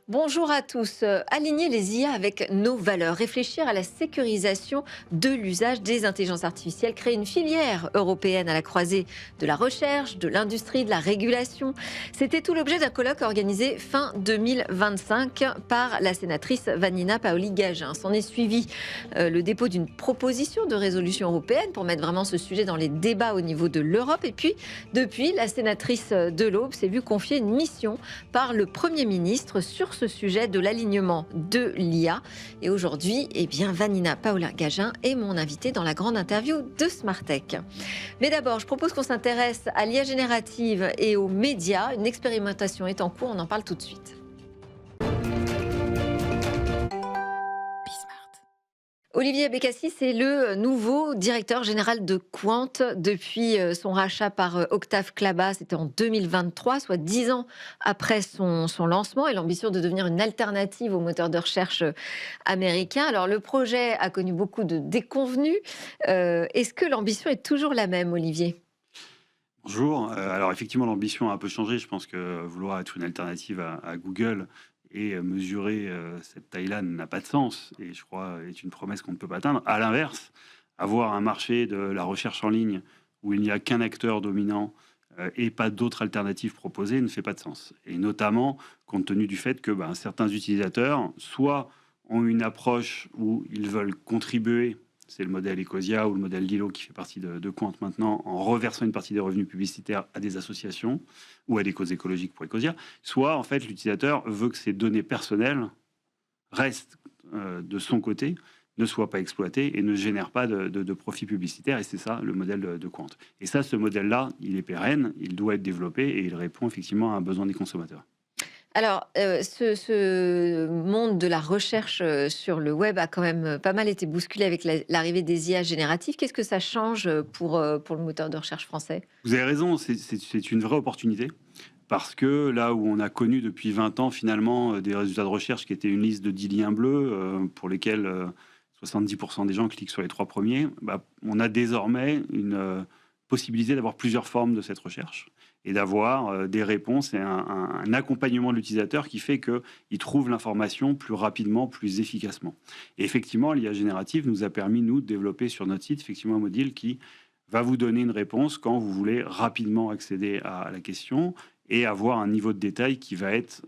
Bonjour à tous. Aligner les IA avec nos valeurs, réfléchir à la sécurisation de l'usage des intelligences artificielles, créer une filière européenne à la croisée de la recherche, de l'industrie, de la régulation. C'était tout l'objet d'un colloque organisé fin 2025 par la sénatrice Vanina Paoli-Gagin. S'en est suivi le dépôt d'une proposition de résolution européenne pour mettre vraiment ce sujet dans les débats au niveau de l'Europe. Et puis, depuis, la sénatrice de l'Aube s'est vue confier une mission par le Premier ministre sur ce sujet de l'alignement de l'IA. Et aujourd'hui, Vanina Paoli-Gagin est mon invitée dans la grande interview de Smartech. Mais d'abord, je propose qu'on s'intéresse à l'IA générative et aux médias. Une expérimentation est en cours, on en parle tout de suite. Olivier Abécassis est le nouveau directeur général de Quant depuis son rachat par Octave Klaba. C'était en 2023, soit 10 ans après son lancement et l'ambition de devenir une alternative au moteur de recherche américain. Alors le projet a connu beaucoup de déconvenues. Est-ce que l'ambition est toujours la même, Olivier ? Bonjour. Alors effectivement, l'ambition a un peu changé. Je pense que vouloir être une alternative à Google et mesurer cette taille-là n'a pas de sens et je crois est une promesse qu'on ne peut pas atteindre. À l'inverse, avoir un marché de la recherche en ligne où il n'y a qu'un acteur dominant et pas d'autres alternatives proposées ne fait pas de sens. Et notamment compte tenu du fait que certains utilisateurs soit ont une approche où ils veulent contribuer, c'est le modèle Ecosia ou le modèle Lilo qui fait partie de Quant maintenant, en reversant une partie des revenus publicitaires à des associations ou à des causes écologiques pour Ecosia, soit en fait l'utilisateur veut que ses données personnelles restent de son côté, ne soient pas exploitées et ne génèrent pas de profit publicitaire. Et c'est ça le modèle de Quant. Et ça, ce modèle-là, il est pérenne, il doit être développé et il répond effectivement à un besoin des consommateurs. Alors, ce monde de la recherche sur le web a quand même pas mal été bousculé avec l'arrivée des IA génératives. Qu'est-ce que ça change pour le moteur de recherche français ? Vous avez raison, c'est une vraie opportunité. Parce que là où on a connu depuis 20 ans finalement des résultats de recherche qui étaient une liste de 10 liens bleus pour lesquels 70% des gens cliquent sur les 3 premiers, on a désormais une possibilité d'avoir plusieurs formes de cette recherche et d'avoir des réponses et un accompagnement de l'utilisateur qui fait qu'il trouve l'information plus rapidement, plus efficacement. Et effectivement, l'IA générative nous a permis, nous, de développer sur notre site effectivement un module qui va vous donner une réponse quand vous voulez rapidement accéder à la question et avoir un niveau de détail qui va être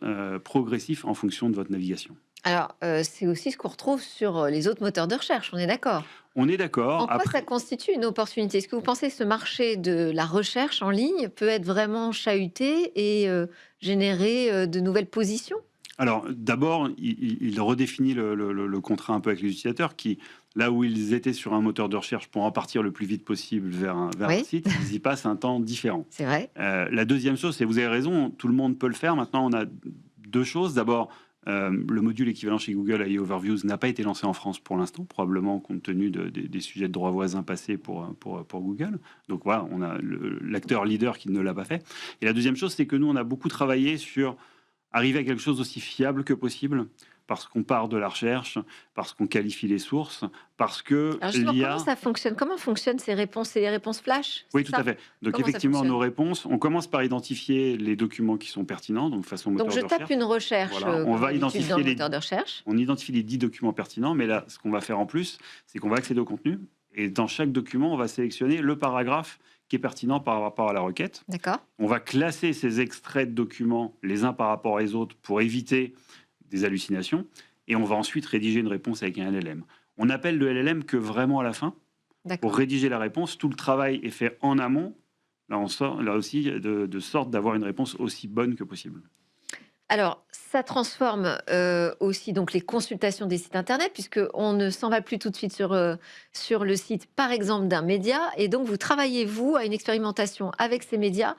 progressif en fonction de votre navigation. Alors, c'est aussi ce qu'on retrouve sur les autres moteurs de recherche, on est d'accord ? On est d'accord. En quoi ça constitue une opportunité ? Est-ce que vous pensez que ce marché de la recherche en ligne peut être vraiment chahuté et générer de nouvelles positions ? Alors, d'abord, il redéfinit le contrat un peu avec les utilisateurs qui, là où ils étaient sur un moteur de recherche pour en partir le plus vite possible vers un Oui, site, ils y passent un temps différent. c'est vrai. La deuxième chose, c'est, vous avez raison, tout le monde peut le faire. Maintenant, on a deux choses. D'abord, le module équivalent chez Google AI Overviews n'a pas été lancé en France pour l'instant, probablement compte tenu des sujets de droits voisins passés pour Google. Donc voilà, on a l'acteur leader qui ne l'a pas fait. Et la deuxième chose, c'est que nous, on a beaucoup travaillé sur arriver à quelque chose d'aussi fiable que possible, parce qu'on part de la recherche, parce qu'on qualifie les sources, parce que Alors justement, l'IA... comment ça fonctionne ? Comment fonctionnent ces réponses ? C'est les réponses flash ? Oui, C'est tout à ça ? fait. Donc Comment ça effectivement, fonctionne ? nos réponses, on commence par identifier les documents qui sont pertinents, donc façon Donc moteur je de tape recherche. une recherche, Voilà, on comme va d'habitude dans identifier le moteur de recherche. on identifie les 10 documents pertinents, mais là, ce qu'on va faire en plus, c'est qu'on va accéder au contenu, et dans chaque document, on va sélectionner le paragraphe qui est pertinent par rapport à la requête. D'accord ? On va classer ces extraits de documents les uns par rapport aux autres pour éviter des hallucinations, et on va ensuite rédiger une réponse avec un LLM. On appelle le LLM que vraiment à la fin. Pour D'accord. rédiger la réponse, tout le travail est fait en amont, là, on sort, là aussi, de sorte d'avoir une réponse aussi bonne que possible. Alors, ça transforme aussi donc les consultations des sites internet, puisqu'on ne s'en va plus tout de suite sur le site, par exemple, d'un média. Et donc, vous travaillez, vous, à une expérimentation avec ces médias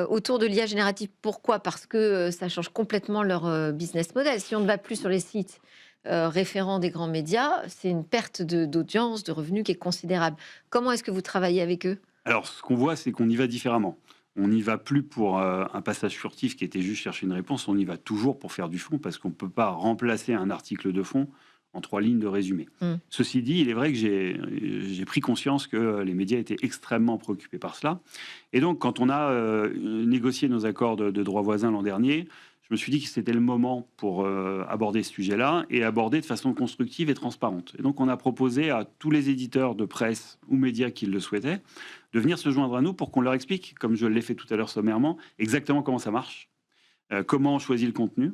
autour de l'IA générative. Pourquoi ? Parce que ça change complètement leur business model. Si on ne va plus sur les sites référents des grands médias, c'est une perte d'audience, de revenus qui est considérable. Comment est-ce que vous travaillez avec eux ? Alors, ce qu'on voit, c'est qu'on y va différemment. On n'y va plus pour un passage furtif qui était juste chercher une réponse, on y va toujours pour faire du fond, parce qu'on ne peut pas remplacer un article de fond en 3 lignes de résumé. Mm. Ceci dit, il est vrai que j'ai pris conscience que les médias étaient extrêmement préoccupés par cela. Et donc, quand on a négocié nos accords de droit voisin l'an dernier, je me suis dit que c'était le moment pour aborder ce sujet-là et aborder de façon constructive et transparente. Et donc, on a proposé à tous les éditeurs de presse ou médias qui le souhaitaient de venir se joindre à nous pour qu'on leur explique, comme je l'ai fait tout à l'heure sommairement, exactement comment ça marche, comment on choisit le contenu,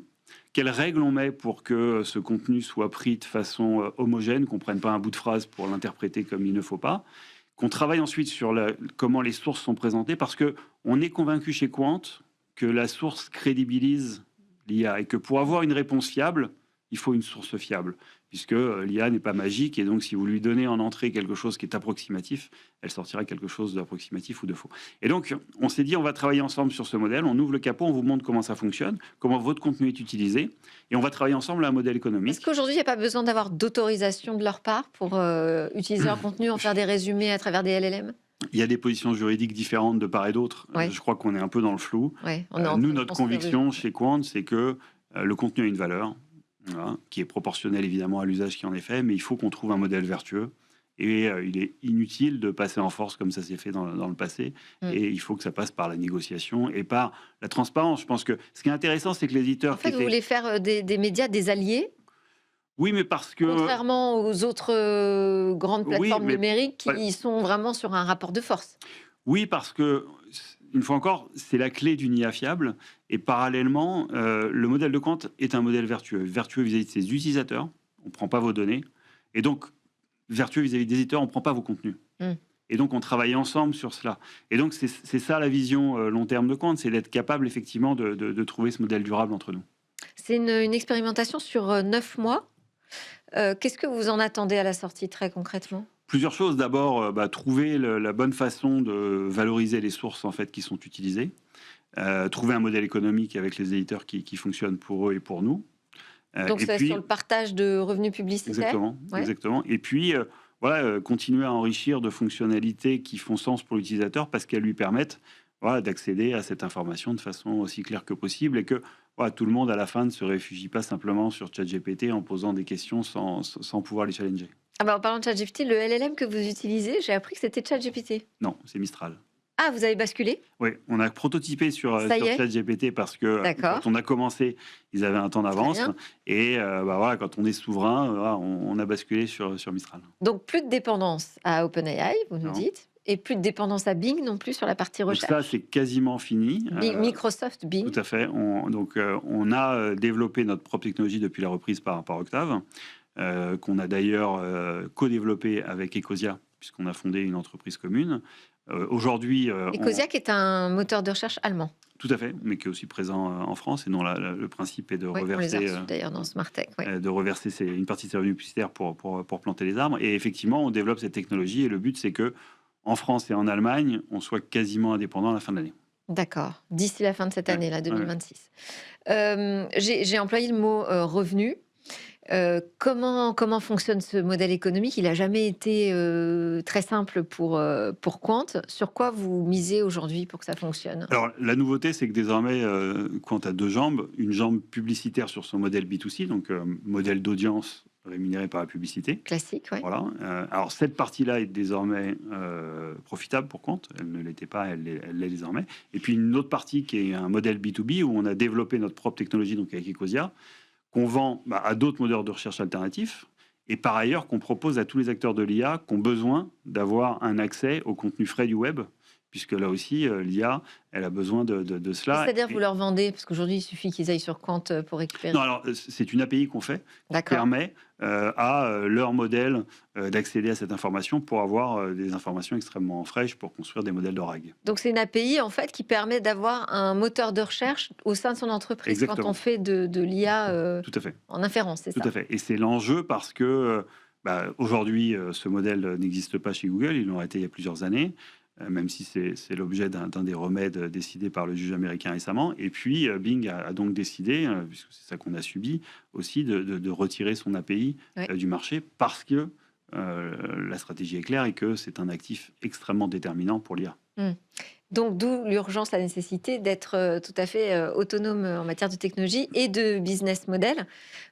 quelles règles on met pour que ce contenu soit pris de façon homogène, qu'on ne prenne pas un bout de phrase pour l'interpréter comme il ne faut pas, qu'on travaille ensuite sur comment les sources sont présentées, parce qu'on est convaincu chez Quant que la source crédibilise l'IA et que pour avoir une réponse fiable, il faut une source fiable, puisque l'IA n'est pas magique et donc si vous lui donnez en entrée quelque chose qui est approximatif, elle sortira quelque chose d'approximatif ou de faux. Et donc, on s'est dit, on va travailler ensemble sur ce modèle, on ouvre le capot, on vous montre comment ça fonctionne, comment votre contenu est utilisé, et on va travailler ensemble à un modèle économique. Est-ce qu'aujourd'hui, il n'y a pas besoin d'avoir d'autorisation de leur part pour utiliser leur contenu, en faire des résumés à travers des LLM? Il y a des positions juridiques différentes de part et d'autre. Ouais. Je crois qu'on est un peu dans le flou. Ouais, nous, notre conviction chez Quant, c'est que le contenu a une valeur, voilà, qui est proportionnelle évidemment à l'usage qui en est fait, mais il faut qu'on trouve un modèle vertueux. Et il est inutile de passer en force comme ça s'est fait dans le passé. Et il faut que ça passe par la négociation et par la transparence. Je pense que ce qui est intéressant, c'est que l'éditeur... En fait, vous voulez faire des médias des alliés? Oui, mais parce que... Contrairement aux autres grandes plateformes numériques qui sont vraiment sur un rapport de force. Oui, parce que, une fois encore, c'est la clé d'une IA fiable. Et parallèlement, le modèle de Quant est un modèle vertueux. Vertueux vis-à-vis de ses utilisateurs. On ne prend pas vos données. Et donc, vertueux vis-à-vis des éditeurs, on ne prend pas vos contenus. Et donc, on travaille ensemble sur cela. Et donc, c'est ça la vision long terme de Quant, c'est d'être capable, effectivement, de trouver ce modèle durable entre nous. C'est une expérimentation sur 9 mois. Qu'est-ce que vous en attendez à la sortie, très concrètement? Plusieurs choses. D'abord, trouver la bonne façon de valoriser les sources en fait, qui sont utilisées. Trouver un modèle économique avec les éditeurs qui fonctionne pour eux et pour nous. Donc, c'est sur le partage de revenus publicitaires. Exactement. Ouais. Exactement. Et puis, continuer à enrichir de fonctionnalités qui font sens pour l'utilisateur parce qu'elles lui permettent d'accéder à cette information de façon aussi claire que possible et que tout le monde, à la fin, ne se réfugie pas simplement sur ChatGPT en posant des questions sans pouvoir les challenger. Ah bah, en parlant de ChatGPT, le LLM que vous utilisez, j'ai appris que c'était ChatGPT. Non, c'est Mistral. Ah, vous avez basculé? Oui, on a prototypé sur ChatGPT parce que quand on a commencé, ils avaient un temps d'avance. Et quand on est souverain, on a basculé sur Mistral. Donc, plus de dépendance à OpenAI, vous nous dites, et plus de dépendance à Bing non plus sur la partie recherche. Donc ça, c'est quasiment fini. Microsoft, Bing. Tout à fait. On a développé notre propre technologie depuis la reprise par Octave, qu'on a d'ailleurs co-développé avec Ecosia, puisqu'on a fondé une entreprise commune. Aujourd'hui... Ecosia qui est un moteur de recherche allemand. Tout à fait, mais qui est aussi présent en France, et dont le principe est de reverser... On les a reçus d'ailleurs dans Smartech. De reverser une partie de ses revenus publicitaires pour planter les arbres. Et effectivement, on développe cette technologie, et le but, c'est que en France et en Allemagne, on soit quasiment indépendant à la fin de l'année. D'accord, d'ici la fin de cette année, là, 2026. J'ai employé le mot revenu. Comment fonctionne ce modèle économique? Il n'a jamais été très simple pour Quant. Sur quoi vous misez aujourd'hui pour que ça fonctionne? Alors, la nouveauté, c'est que désormais, Quant a deux jambes. Une jambe publicitaire sur son modèle B2C, donc modèle d'audience rémunéré par la publicité. Classique, oui. Voilà. Alors, cette partie-là est désormais profitable pour Quant. Elle ne l'était pas, elle l'est désormais. Et puis, une autre partie qui est un modèle B2B où on a développé notre propre technologie, donc avec Ecosia, qu'on vend à d'autres moteurs de recherche alternatifs, et par ailleurs qu'on propose à tous les acteurs de l'IA qui ont besoin d'avoir un accès au contenu frais du web, puisque là aussi, l'IA, elle a besoin de cela. C'est-à-dire vous leur vendez, parce qu'aujourd'hui, il suffit qu'ils aillent sur Quant pour récupérer... Non, alors, c'est une API qu'on fait, qui permet à leur modèle d'accéder à cette information pour avoir des informations extrêmement fraîches pour construire des modèles de RAG. Donc, c'est une API, en fait, qui permet d'avoir un moteur de recherche au sein de son entreprise. Exactement. Quand on fait de l'IA Tout à fait. En inférence, c'est ça? Tout à fait. Et c'est l'enjeu parce que aujourd'hui, ce modèle n'existe pas chez Google. Il l'aurait été il y a plusieurs années, même si c'est l'objet d'un des remèdes décidés par le juge américain récemment. Et puis, Bing a donc décidé, puisque c'est ça qu'on a subi, aussi de retirer son API du marché parce que la stratégie est claire et que c'est un actif extrêmement déterminant pour l'IA. Donc, d'où l'urgence, la nécessité d'être tout à fait autonome en matière de technologie et de business model.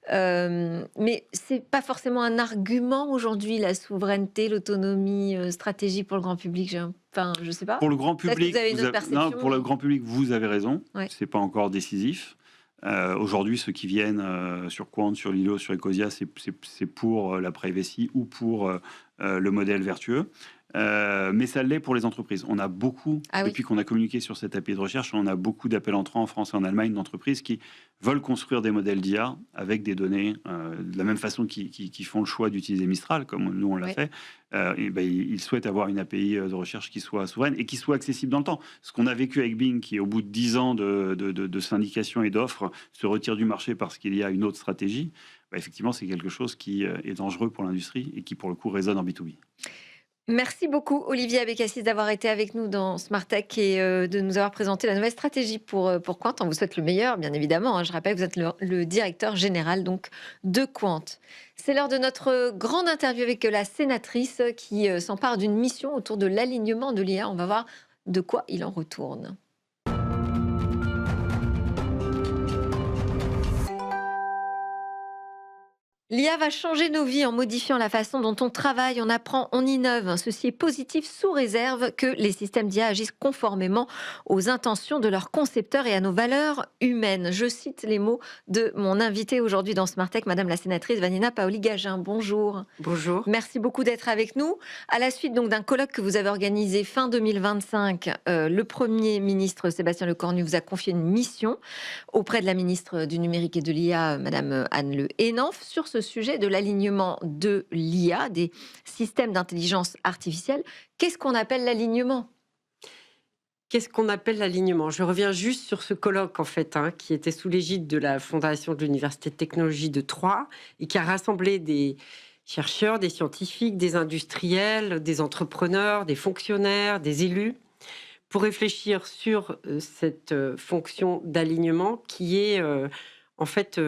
Mais c'est pas forcément un argument aujourd'hui, la souveraineté, l'autonomie stratégique pour le grand public. Je sais pas. Pour le grand public, vous avez une autre perception, pour le grand public, vous avez raison. C'est pas encore décisif. Aujourd'hui, ceux qui viennent sur Quant, sur Lilo, sur Ecosia, c'est pour la privacy ou pour le modèle vertueux. Mais ça l'est pour les entreprises. On a beaucoup, Ah oui. depuis qu'on a communiqué sur cette API de recherche, on a beaucoup d'appels entrants en France et en Allemagne d'entreprises qui veulent construire des modèles d'IA avec des données, de la même façon qu'ils font le choix d'utiliser Mistral, comme nous on l'a Oui. fait. Et ben, ils souhaitent avoir une API de recherche qui soit souveraine et qui soit accessible dans le temps. Ce qu'on a vécu avec Bing, qui au bout de 10 ans de syndication et d'offres, se retire du marché parce qu'il y a une autre stratégie, ben, effectivement, c'est quelque chose qui est dangereux pour l'industrie et qui, pour le coup, résonne en B2B. Merci beaucoup, Olivier Abécassis, d'avoir été avec nous dans Smart Tech et de nous avoir présenté la nouvelle stratégie pour Quant. On vous souhaite le meilleur, bien évidemment. Je rappelle que vous êtes le directeur général donc, de Quant. C'est l'heure de notre grande interview avec la sénatrice qui s'empare d'une mission autour de l'alignement de l'IA. On va voir de quoi il en retourne. L'IA va changer nos vies en modifiant la façon dont on travaille, on apprend, on innove. Ceci est positif sous réserve que les systèmes d'IA agissent conformément aux intentions de leurs concepteurs et à nos valeurs humaines. Je cite les mots de mon invitée aujourd'hui dans Smart Tech, Madame la sénatrice Vanina Paoli-Gagin. Bonjour. Bonjour. Merci beaucoup d'être avec nous. À la suite donc d'un colloque que vous avez organisé fin 2025, le Premier ministre Sébastien Lecornu vous a confié une mission auprès de la ministre du Numérique et de l'IA, Madame Anne Le Hénanf, sur ce sujet de l'alignement de l'IA, des systèmes d'intelligence artificielle. Qu'est-ce qu'on appelle l'alignement ? Qu'est-ce qu'on appelle l'alignement ? Je reviens juste sur ce colloque, en fait, qui était sous l'égide de la Fondation de l'Université de technologie de Troyes et qui a rassemblé des chercheurs, des scientifiques, des industriels, des entrepreneurs, des fonctionnaires, des élus, pour réfléchir sur cette fonction d'alignement qui est, en fait,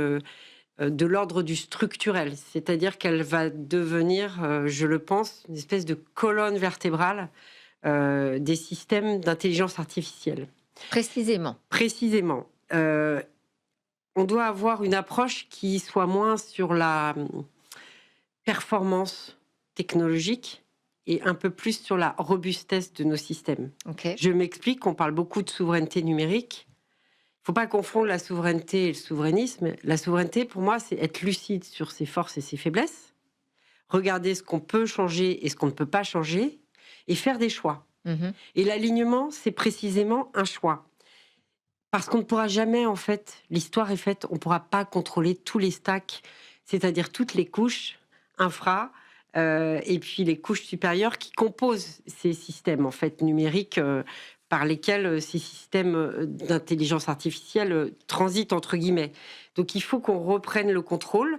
de l'ordre du structurel. C'est-à-dire qu'elle va devenir, je le pense, une espèce de colonne vertébrale des systèmes d'intelligence artificielle. Précisément. Précisément. On doit avoir une approche qui soit moins sur la performance technologique et un peu plus sur la robustesse de nos systèmes. Okay. Je m'explique, on parle beaucoup de souveraineté numérique. Il ne faut pas confondre la souveraineté et le souverainisme. La souveraineté, pour moi, c'est être lucide sur ses forces et ses faiblesses, regarder ce qu'on peut changer et ce qu'on ne peut pas changer, et faire des choix. Et l'alignement, c'est précisément un choix. Parce qu'on ne pourra jamais, en fait, l'histoire est faite, on ne pourra pas contrôler tous les stacks, c'est-à-dire toutes les couches infra, et puis les couches supérieures qui composent ces systèmes, en fait, numériques, par lesquels ces systèmes d'intelligence artificielle transitent, entre guillemets. Donc, il faut qu'on reprenne le contrôle.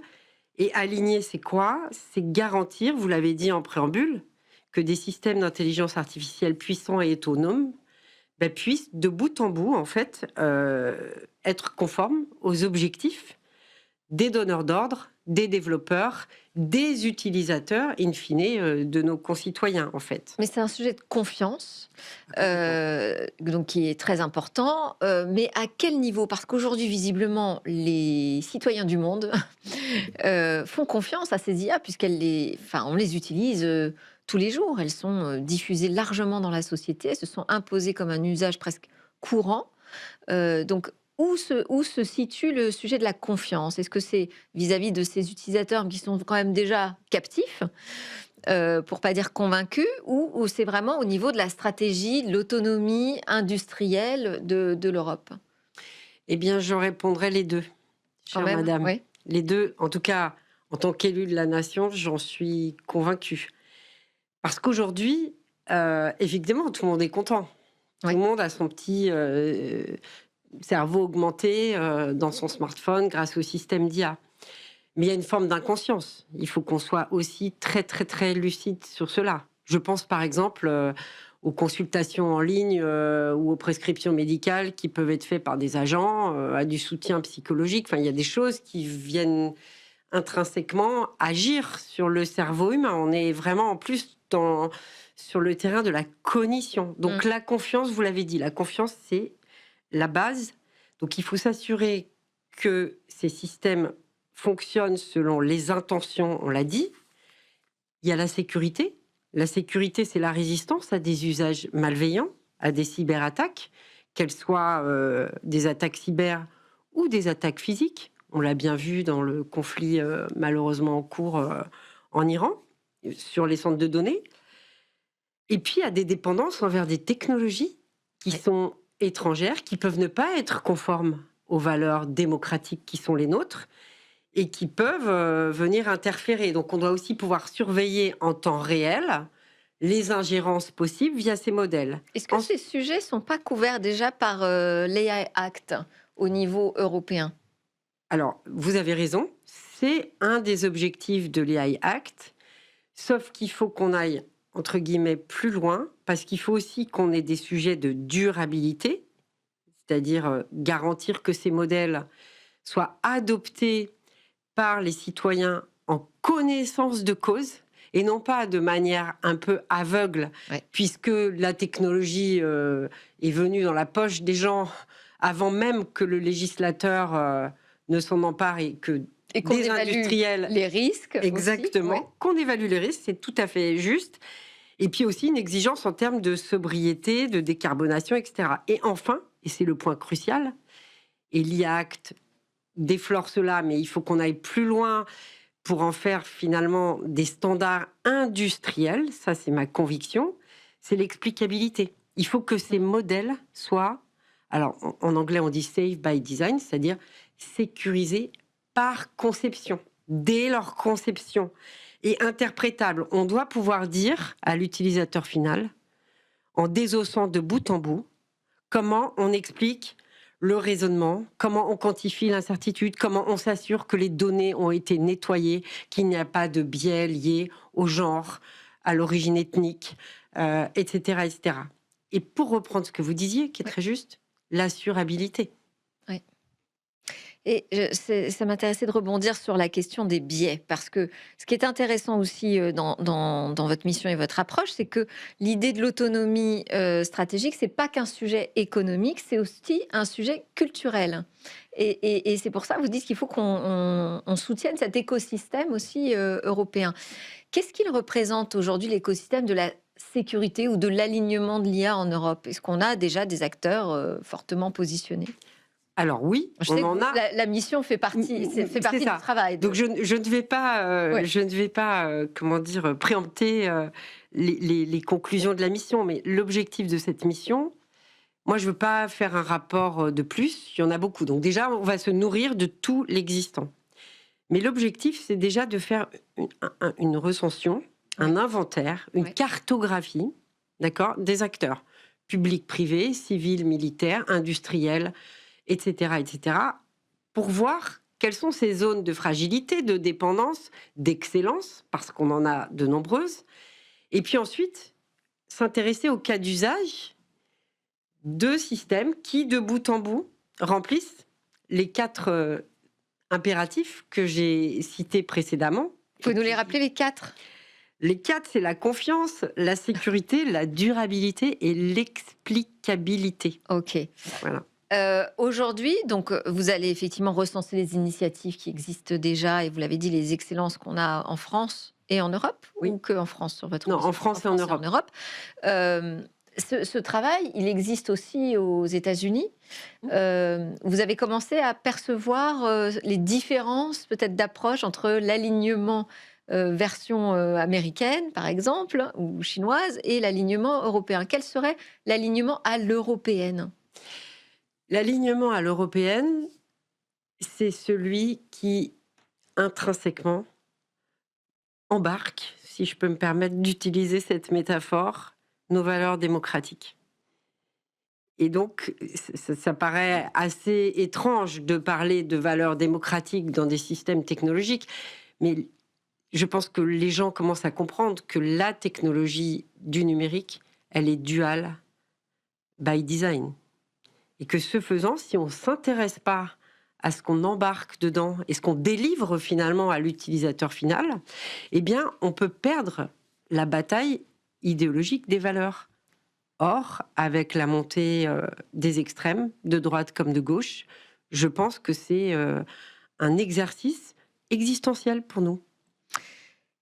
Et aligner, c'est quoi ? C'est garantir, vous l'avez dit en préambule, que des systèmes d'intelligence artificielle puissants et autonomes puissent, de bout en bout, en fait, être conformes aux objectifs des donneurs d'ordre, des développeurs, des utilisateurs, in fine, de nos concitoyens, en fait. Mais c'est un sujet de confiance, donc qui est très important. Mais à quel niveau ? Parce qu'aujourd'hui, visiblement, les citoyens du monde font confiance à ces IA, on les utilise tous les jours. Elles sont diffusées largement dans la société, elles se sont imposées comme un usage presque courant. Donc, où se situe le sujet de la confiance ? Est-ce que c'est vis-à-vis de ces utilisateurs qui sont quand même déjà captifs, pour pas dire convaincus, ou c'est vraiment au niveau de la stratégie, de l'autonomie industrielle de l'Europe ? Eh bien, je répondrai les deux, chère madame. Oui. Les deux, en tout cas, en tant qu'élu de la nation, j'en suis convaincue. Parce qu'aujourd'hui, évidemment, tout le monde est content. Tout le monde a son petit cerveau augmenté dans son smartphone grâce au système d'IA. Mais il y a une forme d'inconscience. Il faut qu'on soit aussi très, très, très lucide sur cela. Je pense par exemple aux consultations en ligne ou aux prescriptions médicales qui peuvent être faites par des agents, à du soutien psychologique. Enfin, il y a des choses qui viennent intrinsèquement agir sur le cerveau humain. On est vraiment en plus sur le terrain de la cognition. Donc la confiance, vous l'avez dit, la confiance, c'est la base. Donc il faut s'assurer que ces systèmes fonctionnent selon les intentions, on l'a dit. Il y a la sécurité. La sécurité, c'est la résistance à des usages malveillants, à des cyberattaques, qu'elles soient des attaques cyber ou des attaques physiques. On l'a bien vu dans le conflit malheureusement en cours en Iran, sur les centres de données. Et puis, à des dépendances envers des technologies qui sont étrangères, qui peuvent ne pas être conformes aux valeurs démocratiques qui sont les nôtres et qui peuvent venir interférer. Donc, on doit aussi pouvoir surveiller en temps réel les ingérences possibles via ces modèles. Est-ce que ces sujets ne sont pas couverts déjà par l'AI Act au niveau européen? Alors, vous avez raison, c'est un des objectifs de l'AI Act, sauf qu'il faut qu'on aille, entre guillemets, plus loin, parce qu'il faut aussi qu'on ait des sujets de durabilité, c'est-à-dire garantir que ces modèles soient adoptés par les citoyens en connaissance de cause, et non pas de manière un peu aveugle, puisque la technologie est venue dans la poche des gens avant même que le législateur ne s'en empare et que qu'on des industriels... les risques. Exactement, aussi, qu'on évalue les risques, c'est tout à fait juste. Et puis aussi une exigence en termes de sobriété, de décarbonation, etc. Et enfin, et c'est le point crucial, et l'IA Act déflore cela, mais il faut qu'on aille plus loin pour en faire finalement des standards industriels, ça c'est ma conviction, c'est l'explicabilité. Il faut que ces modèles soient, alors en anglais on dit safe by design, c'est-à-dire sécurisés par conception, dès leur conception, et interprétables. On doit pouvoir dire à l'utilisateur final, en désossant de bout en bout, comment on explique le raisonnement, comment on quantifie l'incertitude, comment on s'assure que les données ont été nettoyées, qu'il n'y a pas de biais liés au genre, à l'origine ethnique, etc., etc. Et pour reprendre ce que vous disiez, qui est très juste, l'assurabilité. Oui. Et ça m'intéressait de rebondir sur la question des biais, parce que ce qui est intéressant aussi dans votre mission et votre approche, c'est que l'idée de l'autonomie stratégique, c'est pas qu'un sujet économique, c'est aussi un sujet culturel. Et c'est pour ça que vous dites qu'il faut qu'on soutienne cet écosystème aussi européen. Qu'est-ce qu'il représente aujourd'hui, l'écosystème de la sécurité ou de l'alignement de l'IA en Europe? Est-ce qu'on a déjà des acteurs fortement positionnés? Alors oui, je sais que la mission fait partie du travail. Donc je ne vais pas, comment dire, préempter les conclusions de la mission, mais l'objectif de cette mission, moi je veux pas faire un rapport de plus, il y en a beaucoup. Donc déjà, on va se nourrir de tout l'existant. Mais l'objectif, c'est déjà de faire une recension, un inventaire, une cartographie, d'accord, des acteurs, publics, privés, civils, militaires, industriels, etc., etc., pour voir quelles sont ces zones de fragilité, de dépendance, d'excellence, parce qu'on en a de nombreuses, et puis ensuite s'intéresser au cas d'usage de systèmes qui, de bout en bout, remplissent les 4 impératifs que j'ai cités précédemment. Vous pouvez nous les rappeler, les 4? Les 4, c'est la confiance, la sécurité, la durabilité et l'explicabilité. Ok. Voilà. Aujourd'hui, donc, vous allez effectivement recenser les initiatives qui existent déjà, et vous l'avez dit, les excellences qu'on a en France et en Europe, ou que en France sur votre... Non, en France et en Europe. Ce travail, il existe aussi aux États-Unis. Vous avez commencé à percevoir les différences peut-être d'approche entre l'alignement version américaine, par exemple, ou chinoise, et l'alignement européen. Quel serait l'alignement à l'européenne? L'alignement à l'européenne, c'est celui qui, intrinsèquement, embarque, si je peux me permettre d'utiliser cette métaphore, nos valeurs démocratiques. Et donc, ça paraît assez étrange de parler de valeurs démocratiques dans des systèmes technologiques, mais je pense que les gens commencent à comprendre que la technologie du numérique, elle est dual by design. Et que ce faisant, si on ne s'intéresse pas à ce qu'on embarque dedans et ce qu'on délivre finalement à l'utilisateur final, eh bien, on peut perdre la bataille idéologique des valeurs. Or, avec la montée des extrêmes, de droite comme de gauche, je pense que c'est un exercice existentiel pour nous.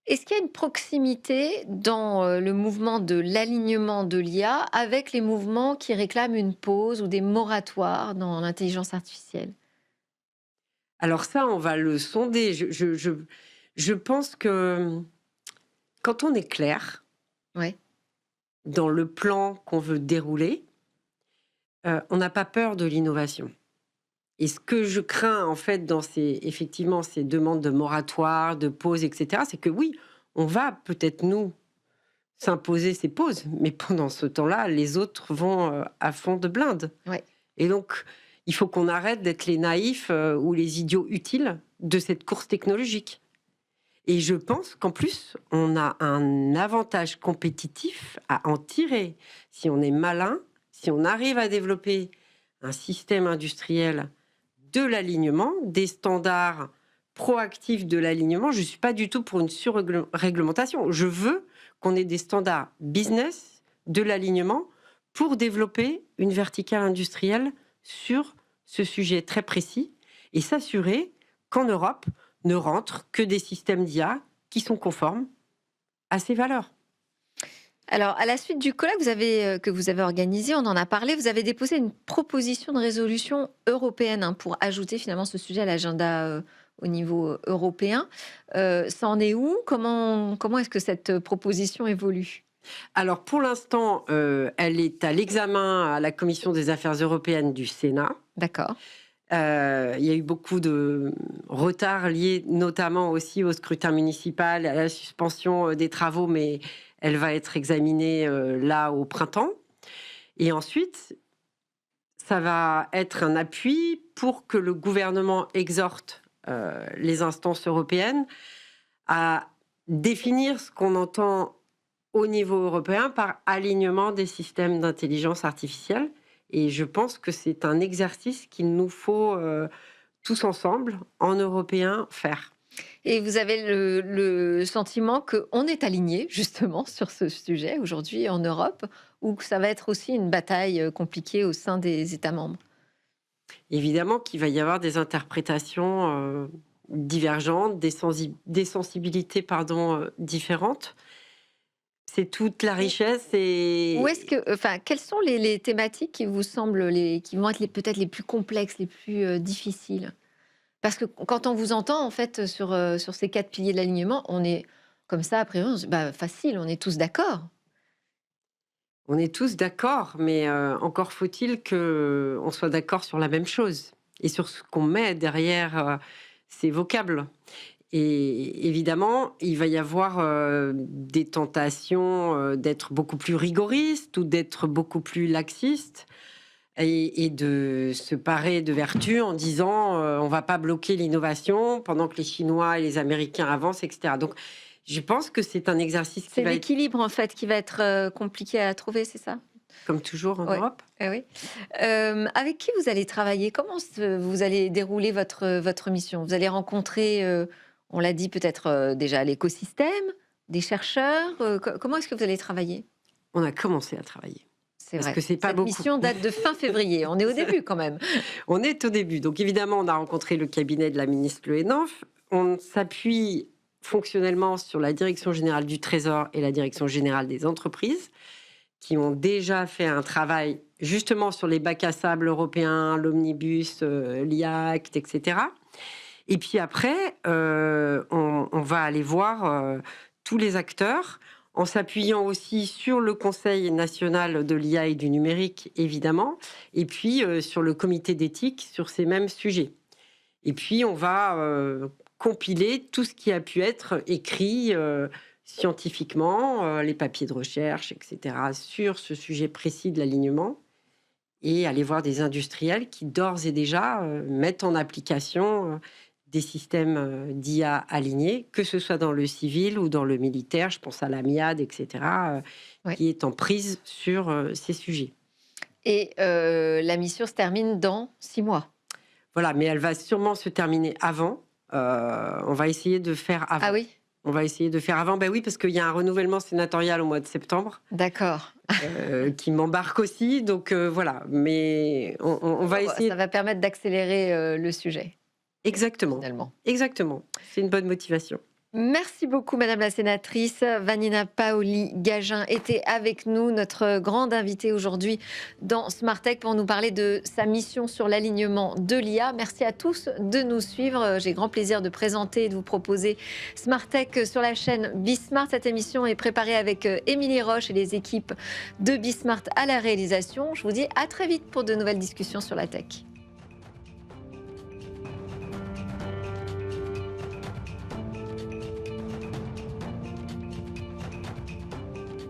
Est-ce qu'il y a une proximité dans le mouvement de l'alignement de l'IA avec les mouvements qui réclament une pause ou des moratoires dans l'intelligence artificielle? Alors ça, on va le sonder. Je pense que quand on est clair Ouais. dans le plan qu'on veut dérouler, on n'a pas peur de l'innovation. Et ce que je crains, en fait, dans effectivement, ces demandes de moratoire, de pause, etc., c'est que oui, on va peut-être, nous, s'imposer ces pauses, mais pendant ce temps-là, les autres vont à fond de blinde. Ouais. Et donc, il faut qu'on arrête d'être les naïfs ou les idiots utiles de cette course technologique. Et je pense qu'en plus, on a un avantage compétitif à en tirer. Si on est malin, si on arrive à développer un système industriel de l'alignement, des standards proactifs de l'alignement, je ne suis pas du tout pour une surréglementation. Je veux qu'on ait des standards business de l'alignement pour développer une verticale industrielle sur ce sujet très précis et s'assurer qu'en Europe ne rentrent que des systèmes d'IA qui sont conformes à ces valeurs. Alors, à la suite du colloque que vous avez organisé, on en a parlé, vous avez déposé une proposition de résolution européenne pour ajouter finalement ce sujet à l'agenda au niveau européen. Ça en est où? Comment est-ce que cette proposition évolue? Alors pour l'instant, elle est à l'examen à la Commission des affaires européennes du Sénat. D'accord. Il y a eu beaucoup de retard liés notamment aussi au scrutin municipal, à la suspension des travaux, mais elle va être examinée là au printemps. Et ensuite, ça va être un appui pour que le gouvernement exhorte les instances européennes à définir ce qu'on entend au niveau européen par alignement des systèmes d'intelligence artificielle. Et je pense que c'est un exercice qu'il nous faut tous ensemble, en Européens, faire. Et vous avez le sentiment qu'on est aligné justement sur ce sujet aujourd'hui en Europe, ou que ça va être aussi une bataille compliquée au sein des États membres? Évidemment qu'il va y avoir des interprétations divergentes, des sensibilités différentes. C'est toute la richesse. Où est-ce que, enfin, quelles sont les thématiques qui vous semblent qui vont être peut-être les plus complexes, les plus difficiles? Parce que quand on vous entend en fait sur ces 4 piliers de l'alignement, on est comme ça, a priori, on se dit, bah, facile, on est tous d'accord. On est tous d'accord, mais encore faut-il qu'on soit d'accord sur la même chose et sur ce qu'on met derrière ces vocables. Et évidemment, il va y avoir des tentations d'être beaucoup plus rigoriste ou d'être beaucoup plus laxiste et de se parer de vertu en disant on va pas bloquer l'innovation pendant que les Chinois et les Américains avancent, etc. Donc, je pense que c'est un exercice qui C'est va être, l'équilibre en fait qui va être compliqué à trouver, c'est ça? comme toujours en Ouais. Europe. Oui. Avec qui vous allez travailler? Comment vous allez dérouler votre mission? Vous allez rencontrer, on l'a dit, peut-être déjà l'écosystème, des chercheurs. Comment est-ce que vous allez travailler? On a commencé à travailler. C'est Parce vrai. que c'est pas Cette beaucoup. mission date de fin février. On est au début quand même. On est au début. Donc évidemment, on a rencontré le cabinet de la ministre Le Henaf. On s'appuie fonctionnellement sur la Direction générale du Trésor et la Direction générale des entreprises, qui ont déjà fait un travail justement sur les bacs à sable européens, l'omnibus, l'IACT, etc. Et puis après, on va aller voir tous les acteurs, en s'appuyant aussi sur le Conseil national de l'IA et du numérique, évidemment, et puis sur le comité d'éthique sur ces mêmes sujets. Et puis, on va compiler tout ce qui a pu être écrit scientifiquement, les papiers de recherche, etc., sur ce sujet précis de l'alignement, et aller voir des industriels qui, d'ores et déjà, mettent en application des systèmes d'IA alignés, que ce soit dans le civil ou dans le militaire, je pense à l'AMIAD, etc., Ouais. qui est en prise sur ces sujets. Et la mission se termine dans 6 mois. Voilà, mais elle va sûrement se terminer avant. On va essayer de faire avant. Ah oui? On va essayer de faire avant. Ben oui, parce qu'il y a un renouvellement sénatorial au mois de septembre D'accord. qui m'embarque aussi. Donc voilà, mais on va essayer. Ça va permettre d'accélérer le sujet, Exactement. finalement. Exactement. C'est une bonne motivation. Merci beaucoup, Madame la sénatrice. Vanina Paoli-Gagin était avec nous, notre grande invitée aujourd'hui dans Smart Tech pour nous parler de sa mission sur l'alignement de l'IA. Merci à tous de nous suivre. J'ai grand plaisir de présenter et de vous proposer Smart Tech sur la chaîne Bismart. Cette émission est préparée avec Émilie Roche et les équipes de Bismart à la réalisation. Je vous dis à très vite pour de nouvelles discussions sur la tech.